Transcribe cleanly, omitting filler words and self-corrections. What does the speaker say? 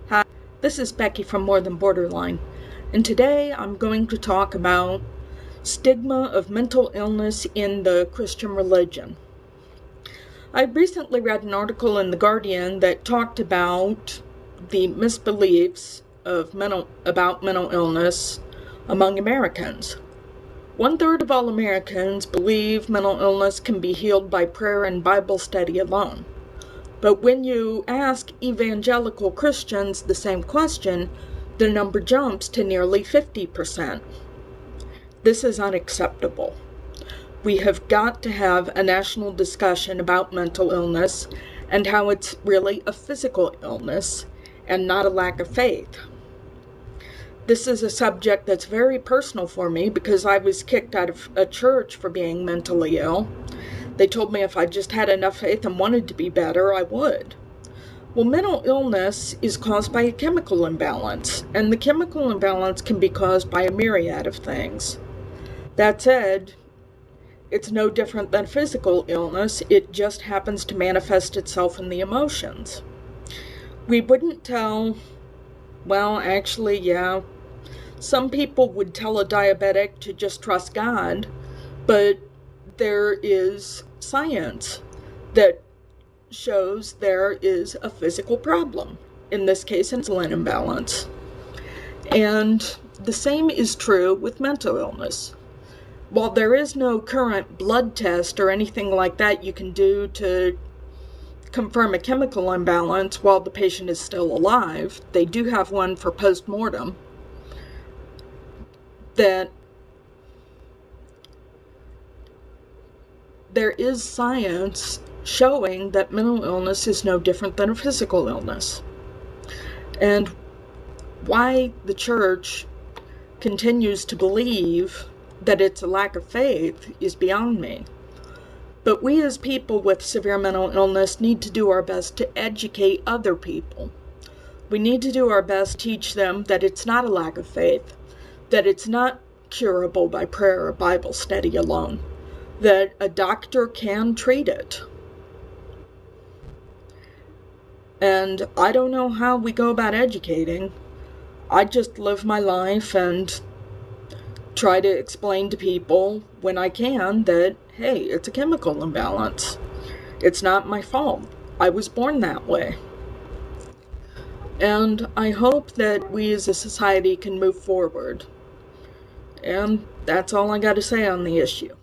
Hi, this is Becky from More Than Borderline, and today I'm going to talk about stigma of mental illness in the Christian religion. I recently read an article in The Guardian that talked about the misbeliefs about mental illness among Americans. 1/3 of all Americans believe mental illness can be healed by prayer and Bible study alone. But when you ask evangelical Christians the same question, the number jumps to nearly 50%. This is unacceptable. We have got to have a national discussion about mental illness and how it's really a physical illness and not a lack of faith. This is a subject that's very personal for me because I was kicked out of a church for being mentally ill. They told me if I just had enough faith and wanted to be better, I would. Well, mental illness is caused by a chemical imbalance, and the chemical imbalance can be caused by a myriad of things. That said, it's no different than physical illness. It just happens to manifest itself in the emotions. We wouldn't tell, some people would tell a diabetic to just trust God, but there is science that shows there is a physical problem. In this case, an insulin imbalance. And the same is true with mental illness. While there is no current blood test or anything like that you can do to confirm a chemical imbalance while the patient is still alive, they do have one for post-mortem, that there is science showing that mental illness is no different than a physical illness. And why the church continues to believe that it's a lack of faith is beyond me. But we as people with severe mental illness need to do our best to educate other people. We need to do our best to teach them that it's not a lack of faith, that it's not curable by prayer or Bible study alone, that a doctor can treat it. And I don't know how we go about educating. I just live my life and try to explain to people when I can that, hey, it's a chemical imbalance. It's not my fault. I was born that way. And I hope that we as a society can move forward. And that's all I got to say on the issue.